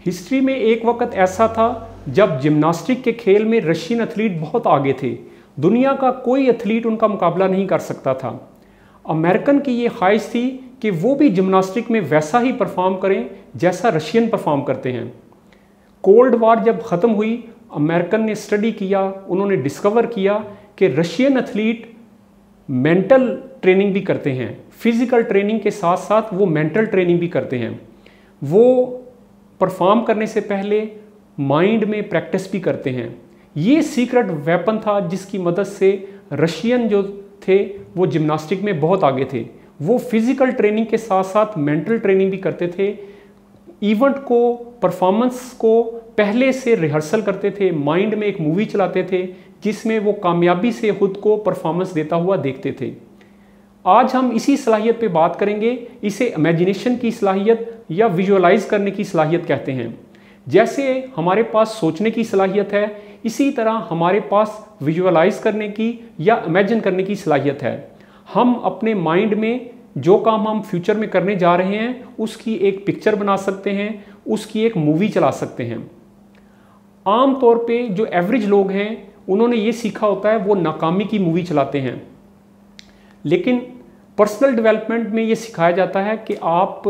History में एक वक्त ऐसा था जब जिम्नास्टिक के खेल में रशियन एथलीट बहुत आगे थे। दुनिया का कोई एथलीट उनका मुकाबला नहीं कर सकता था। अमेरिकन की ये ख्वाहिश थी कि वो भी जिम्नास्टिक में वैसा ही परफॉर्म करें जैसा रशियन परफॉर्म करते हैं। कोल्ड वार जब ख़त्म हुई, अमेरिकन ने स्टडी किया, उन्होंने डिस्कवर किया कि रशियन एथलीट मेंटल ट्रेनिंग भी करते हैं, फिजिकल ट्रेनिंग के साथ साथ वो मेंटल ट्रेनिंग भी करते हैं। वो परफॉर्म करने से पहले माइंड में प्रैक्टिस भी करते हैं। ये सीक्रेट वेपन था जिसकी मदद से रशियन जो थे वो जिम्नास्टिक में बहुत आगे थे। वो फिजिकल ट्रेनिंग के साथ साथ मेंटल ट्रेनिंग भी करते थे। इवेंट को, परफॉर्मेंस को पहले से रिहर्सल करते थे, माइंड में एक मूवी चलाते थे जिसमें वो कामयाबी से खुद को परफॉर्मेंस देता हुआ देखते थे। आज हम इसी सलाहियत पे बात करेंगे। इसे इमेजिनेशन की सलाहियत या विजुअलाइज करने की सलाहियत कहते हैं। जैसे हमारे पास सोचने की सलाहियत है, इसी तरह हमारे पास विजुअलाइज करने की या इमेजिन करने की सलाहियत है। हम अपने माइंड में जो काम हम फ्यूचर में करने जा रहे हैं उसकी एक पिक्चर बना सकते हैं, उसकी एक मूवी चला सकते हैं। आम तौर पे जो एवरेज लोग हैं उन्होंने ये सीखा होता है वो नाकामी की मूवी चलाते हैं, लेकिन पर्सनल डेवलपमेंट में ये सिखाया जाता है कि आप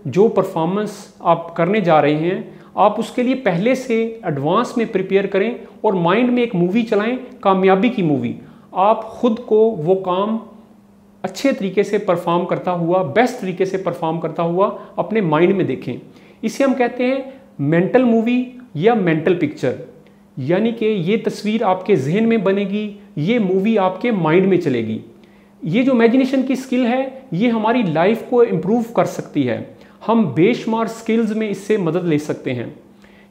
जो परफॉर्मेंस आप करने जा रहे हैं आप उसके लिए पहले से एडवांस में प्रिपेयर करें और माइंड में एक मूवी चलाएं, कामयाबी की मूवी। आप खुद को वो काम अच्छे तरीके से परफॉर्म करता हुआ, बेस्ट तरीके से परफॉर्म करता हुआ अपने माइंड में देखें। इसे हम कहते हैं मेंटल मूवी या मेंटल पिक्चर, यानी कि ये तस्वीर आपके जहन में बनेगी, ये मूवी आपके माइंड में चलेगी। ये जो इमेजिनेशन की स्किल है ये हमारी लाइफ को इम्प्रूव कर सकती है। हम बेशुमार स्किल्स में इससे मदद ले सकते हैं।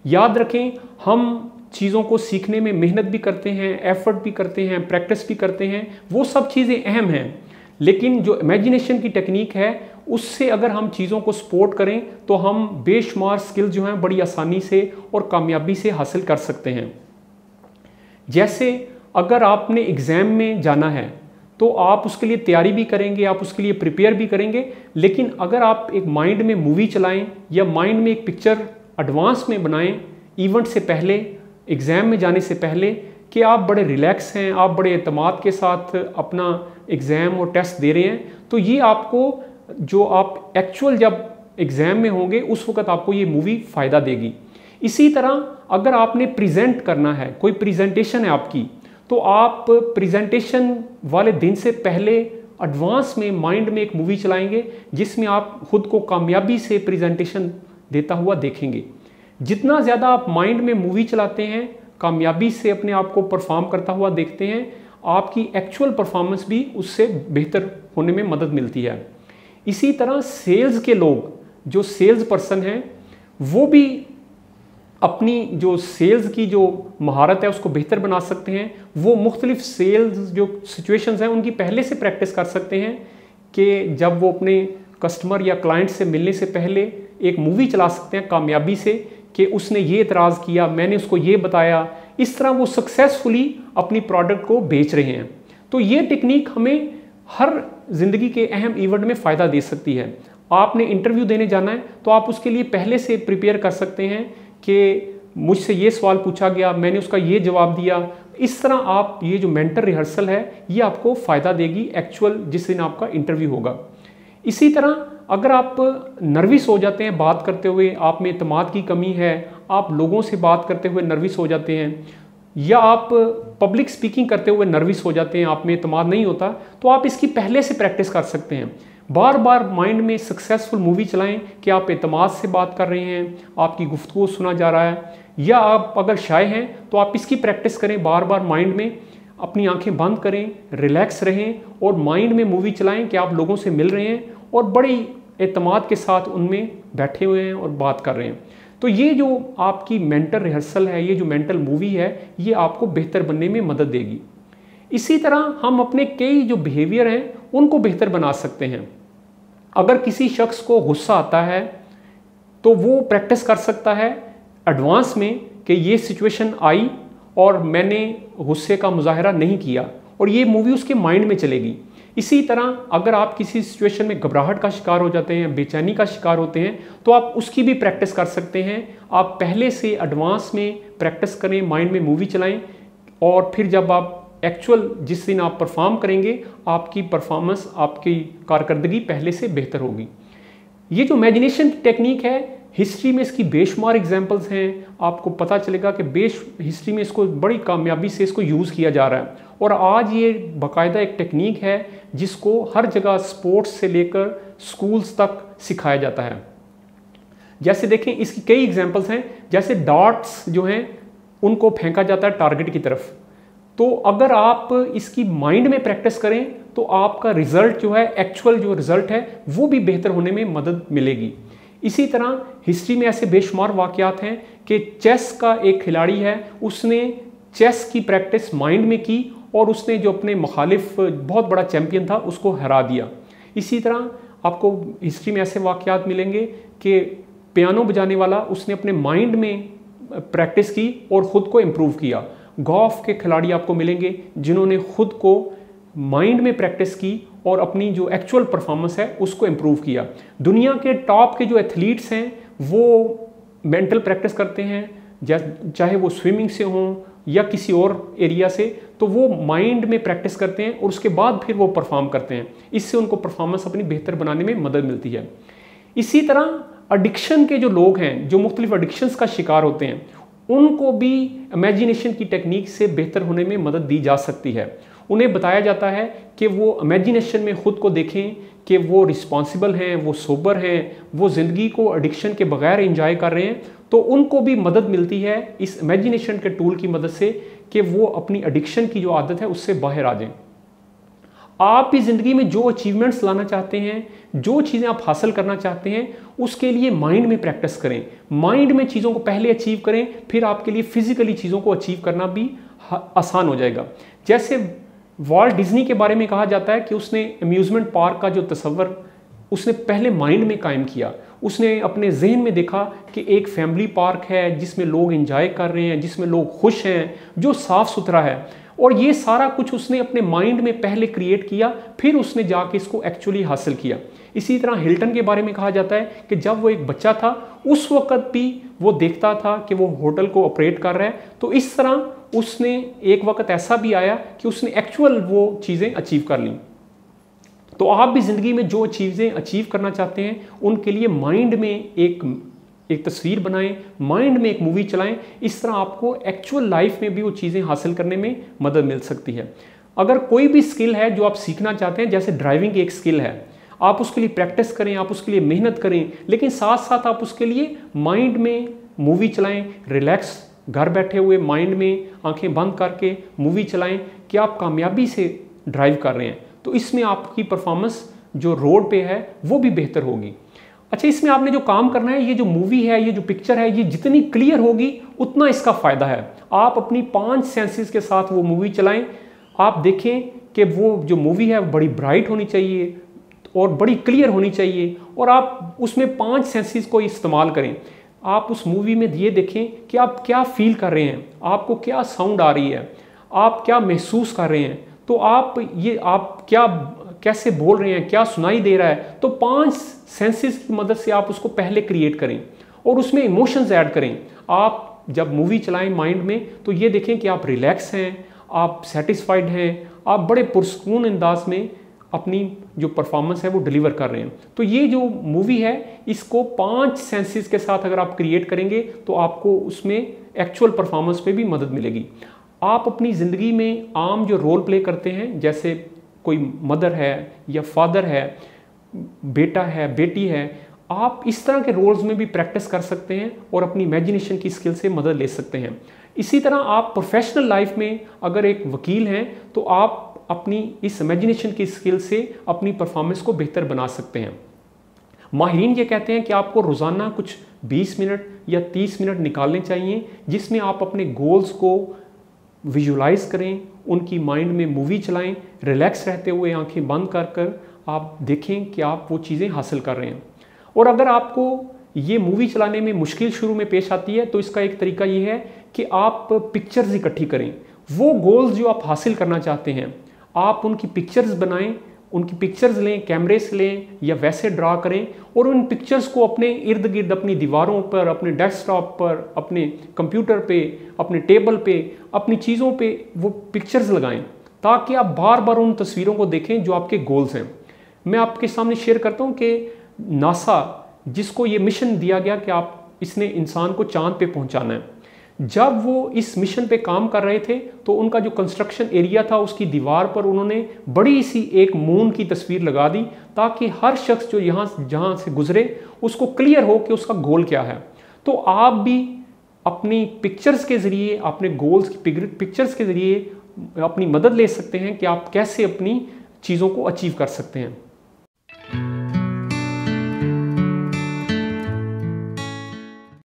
याद रखें, हम चीज़ों को सीखने में मेहनत भी करते हैं, एफर्ट भी करते हैं, प्रैक्टिस भी करते हैं, वो सब चीज़ें अहम हैं, लेकिन जो इमेजिनेशन की टेक्निक है उससे अगर हम चीज़ों को सपोर्ट करें तो हम बेशुमार स्किल्स जो हैं बड़ी आसानी से और कामयाबी से हासिल कर सकते हैं। जैसे अगर आपने एग्ज़ाम में जाना है तो आप उसके लिए तैयारी भी करेंगे, आप उसके लिए प्रिपेयर भी करेंगे, लेकिन अगर आप एक माइंड में मूवी चलाएं या माइंड में एक पिक्चर एडवांस में बनाएं इवेंट से पहले, एग्ज़ाम में जाने से पहले, कि आप बड़े रिलैक्स हैं, आप बड़े एतमाद के साथ अपना एग्ज़ाम और टेस्ट दे रहे हैं, तो ये आपको जो आप एक्चुअल जब एग्ज़ाम में होंगे उस वक्त आपको ये मूवी फ़ायदा देगी। इसी तरह अगर आपने प्रेजेंट करना है, कोई प्रेजेंटेशन है आपकी, तो आप प्रेजेंटेशन वाले दिन से पहले एडवांस में माइंड में एक मूवी चलाएंगे जिसमें आप खुद को कामयाबी से प्रेजेंटेशन देता हुआ देखेंगे। जितना ज़्यादा आप माइंड में मूवी चलाते हैं, कामयाबी से अपने आप को परफॉर्म करता हुआ देखते हैं, आपकी एक्चुअल परफॉर्मेंस भी उससे बेहतर होने में मदद मिलती है। इसी तरह सेल्स के लोग, जो सेल्स पर्सन हैं, वो भी अपनी जो सेल्स की जो महारत है उसको बेहतर बना सकते हैं। वो मुख्तलिफ सेल्स जो सिचुएशंस हैं उनकी पहले से प्रैक्टिस कर सकते हैं कि जब वो अपने कस्टमर या क्लाइंट से मिलने से पहले एक मूवी चला सकते हैं कामयाबी से कि उसने ये एतराज़ किया, मैंने उसको ये बताया, इस तरह वो सक्सेसफुली अपनी प्रोडक्ट को बेच रहे हैं। तो ये टेक्निक हमें हर ज़िंदगी के अहम इवेंट में फ़ायदा दे सकती है। आपने इंटरव्यू देने जाना है तो आप उसके लिए पहले से प्रिपेयर कर सकते हैं कि मुझसे ये सवाल पूछा गया, मैंने उसका ये जवाब दिया। इस तरह आप ये जो मेंटल रिहर्सल है ये आपको फ़ायदा देगी एक्चुअल जिस दिन आपका इंटरव्यू होगा। इसी तरह अगर आप नर्वस हो जाते हैं बात करते हुए, आप में एतमाद की कमी है, आप लोगों से बात करते हुए नर्वस हो जाते हैं, या आप पब्लिक स्पीकिंग करते हुए नर्वस हो जाते हैं, आप में एतमाद नहीं होता, तो आप इसकी पहले से प्रैक्टिस कर सकते हैं। बार बार माइंड में सक्सेसफुल मूवी चलाएं कि आप एतमाद से बात कर रहे हैं, आपकी गुफ्तगू सुना जा रहा है, या आप अगर शाय हैं तो आप इसकी प्रैक्टिस करें। बार बार माइंड में अपनी आंखें बंद करें, रिलैक्स रहें और माइंड में मूवी चलाएं कि आप लोगों से मिल रहे हैं और बड़ी एतमाद के साथ उनमें बैठे हुए हैं और बात कर रहे हैं। तो ये जो आपकी मेंटल रिहर्सल है, ये जो मेंटल मूवी है, ये आपको बेहतर बनने में मदद देगी। इसी तरह हम अपने कई जो बिहेवियर हैं उनको बेहतर बना सकते हैं। अगर किसी शख्स को गुस्सा आता है तो वो प्रैक्टिस कर सकता है एडवांस में कि ये सिचुएशन आई और मैंने गुस्से का मुजाहरा नहीं किया, और ये मूवी उसके माइंड में चलेगी। इसी तरह अगर आप किसी सिचुएशन में घबराहट का शिकार हो जाते हैं, बेचैनी का शिकार होते हैं, तो आप उसकी भी प्रैक्टिस कर सकते हैं। आप पहले से एडवांस में प्रैक्टिस करें, माइंड में मूवी चलाएं, और फिर जब आप एक्चुअल जिस दिन आप परफॉर्म करेंगे, आपकी परफॉर्मेंस, आपकी कारकर्दगी पहले से बेहतर होगी। ये जो इमेजिनेशन की टेक्निक है, हिस्ट्री में इसकी बेशुमार एग्जाम्पल्स हैं। आपको पता चलेगा कि हिस्ट्री में इसको बड़ी कामयाबी से इसको यूज़ किया जा रहा है, और आज ये बाकायदा एक टेक्निक है जिसको हर जगह स्पोर्ट्स से लेकर स्कूल्स तक सिखाया जाता है। जैसे देखें, इसकी कई एग्जाम्पल्स हैं। जैसे डार्ट्स जो हैं उनको फेंका जाता है टारगेट की तरफ, तो अगर आप इसकी माइंड में प्रैक्टिस करें तो आपका रिजल्ट जो है, एक्चुअल जो रिजल्ट है, वो भी बेहतर होने में मदद मिलेगी। इसी तरह हिस्ट्री में ऐसे बेशुमार वाक़यात हैं कि चेस का एक खिलाड़ी है, उसने चेस की प्रैक्टिस माइंड में की और उसने जो अपने मुखालिफ बहुत बड़ा चैंपियन था उसको हरा दिया। इसी तरह आपको हिस्ट्री में ऐसे वाक़यात मिलेंगे कि पियानो बजाने वाला, उसने अपने माइंड में प्रैक्टिस की और ख़ुद को इम्प्रूव किया। गोल्फ के खिलाड़ी आपको मिलेंगे जिन्होंने खुद को माइंड में प्रैक्टिस की और अपनी जो एक्चुअल परफॉर्मेंस है उसको इम्प्रूव किया। दुनिया के टॉप के जो एथलीट्स हैं वो मेंटल प्रैक्टिस करते हैं, चाहे वो स्विमिंग से हों या किसी और एरिया से, तो वो माइंड में प्रैक्टिस करते हैं और उसके बाद फिर वो परफॉर्म करते हैं। इससे उनको परफॉर्मेंस अपनी बेहतर बनाने में मदद मिलती है। इसी तरह एडिक्शन के जो लोग हैं, जो मुख्तलिफ एडिक्शंस का शिकार होते हैं, उनको भी इमेजिनेशन की टेक्निक से बेहतर होने में मदद दी जा सकती है। उन्हें बताया जाता है कि वो इमेजिनेशन में ख़ुद को देखें कि वो रिस्पॉन्सिबल हैं, वो सोबर हैं, वो ज़िंदगी को एडिक्शन के बगैर एंजॉय कर रहे हैं, तो उनको भी मदद मिलती है इस इमेजिनेशन के टूल की मदद से कि वो अपनी एडिक्शन की जो आदत है उससे बाहर आ जाएं। आप भी ज़िंदगी में जो अचीवमेंट्स लाना चाहते हैं, जो चीज़ें आप हासिल करना चाहते हैं, उसके लिए माइंड में प्रैक्टिस करें। माइंड में चीज़ों को पहले अचीव करें, फिर आपके लिए फिजिकली चीज़ों को अचीव करना भी आसान हो जाएगा। जैसे वॉल्ट डिज्नी के बारे में कहा जाता है कि उसने अम्यूज़मेंट पार्क का जो तस्वर उसने पहले माइंड में कायम किया। उसने अपने जहन में देखा कि एक फैमिली पार्क है जिसमें लोग एंजॉय कर रहे हैं, जिसमें लोग खुश हैं, जो साफ़ सुथरा है, और ये सारा कुछ उसने अपने माइंड में पहले क्रिएट किया, फिर उसने जाके इसको एक्चुअली हासिल किया। इसी तरह हिल्टन के बारे में कहा जाता है कि जब वो एक बच्चा था उस वक़्त भी वो देखता था कि वो होटल को ऑपरेट कर रहा है, तो इस तरह उसने एक वक़्त ऐसा भी आया कि उसने एक्चुअल वो चीज़ें अचीव कर लीं। तो आप भी ज़िंदगी में जो चीज़ें अचीव करना चाहते हैं उनके लिए माइंड में एक तस्वीर बनाएं, माइंड में एक मूवी चलाएं। इस तरह आपको एक्चुअल लाइफ में भी वो चीज़ें हासिल करने में मदद मिल सकती है। अगर कोई भी स्किल है जो आप सीखना चाहते हैं, जैसे ड्राइविंग एक स्किल है, आप उसके लिए प्रैक्टिस करें, आप उसके लिए मेहनत करें, लेकिन साथ साथ आप उसके लिए माइंड में मूवी चलाएं, रिलैक्स घर बैठे हुए माइंड में आंखें बंद करके मूवी चलाएं कि आप कामयाबी से ड्राइव कर रहे हैं। तो इसमें आपकी परफॉर्मेंस जो रोड पे है वो भी बेहतर होगी। अच्छा, इसमें आपने जो काम करना है, ये जो मूवी है, ये जो पिक्चर है, ये जितनी क्लियर होगी उतना इसका फ़ायदा है। आप अपनी 5 सेंसेस के साथ वो मूवी चलाएं। आप देखें कि वो जो मूवी है बड़ी ब्राइट होनी चाहिए और बड़ी क्लियर होनी चाहिए, और आप उसमें 5 सेंसेस को इस्तेमाल करें। आप उस मूवी में ये देखें कि आप क्या फील कर रहे हैं, आपको क्या साउंड आ रही है, आप क्या महसूस कर रहे हैं, तो आप क्या कैसे बोल रहे हैं, क्या सुनाई दे रहा है। तो 5 सेंसेस की मदद से आप उसको पहले क्रिएट करें और उसमें इमोशंस ऐड करें। आप जब मूवी चलाएं माइंड में, तो ये देखें कि आप रिलैक्स हैं, आप सेटिस्फाइड हैं, आप बड़े पुरस्कून अंदाज में अपनी जो परफॉर्मेंस है वो डिलीवर कर रहे हैं। तो ये जो मूवी है इसको 5 सेंसेस के साथ अगर आप क्रिएट करेंगे तो आपको उसमें एक्चुअल परफॉर्मेंस पे भी मदद मिलेगी। आप अपनी ज़िंदगी में आम जो रोल प्ले करते हैं, जैसे कोई मदर है या फादर है, बेटा है, बेटी है, आप इस तरह के रोल्स में भी प्रैक्टिस कर सकते हैं और अपनी इमेजिनेशन की स्किल से मदद ले सकते हैं। इसी तरह आप प्रोफेशनल लाइफ में अगर एक वकील हैं तो आप अपनी इस इमेजिनेशन की स्किल से अपनी परफॉर्मेंस को बेहतर बना सकते हैं। माहिरीन ये कहते हैं कि आपको रोज़ाना कुछ 20 मिनट या 30 मिनट निकालने चाहिए जिसमें आप अपने गोल्स को विजुलाइज करें, उनकी माइंड में मूवी चलाएं, रिलैक्स रहते हुए आंखें बंद कर आप देखें कि आप वो चीज़ें हासिल कर रहे हैं। और अगर आपको ये मूवी चलाने में मुश्किल शुरू में पेश आती है तो इसका एक तरीका ये है कि आप पिक्चर्स इकट्ठी करें। वो गोल्स जो आप हासिल करना चाहते हैं आप उनकी पिक्चर्स बनाएं, उनकी पिक्चर्स लें, कैमरे से लें या वैसे ड्रा करें और उन पिक्चर्स को अपने इर्द गिर्द, अपनी दीवारों पर, अपने डेस्कटॉप पर, अपने कंप्यूटर पे, अपने टेबल पे, अपनी चीज़ों पे वो पिक्चर्स लगाएं ताकि आप बार बार उन तस्वीरों को देखें जो आपके गोल्स हैं। मैं आपके सामने शेयर करता हूँ कि नासा, जिसको ये मिशन दिया गया कि इसने इंसान को चांद पे पहुँचाना है, जब वो इस मिशन पे काम कर रहे थे तो उनका जो कंस्ट्रक्शन एरिया था उसकी दीवार पर उन्होंने बड़ी सी एक मून की तस्वीर लगा दी ताकि हर शख्स जो जहाँ से गुजरे उसको क्लियर हो कि उसका गोल क्या है। तो आप भी अपनी पिक्चर्स के ज़रिए, अपने गोल्स की पिक्चर्स के ज़रिए अपनी मदद ले सकते हैं कि आप कैसे अपनी चीज़ों को अचीव कर सकते हैं।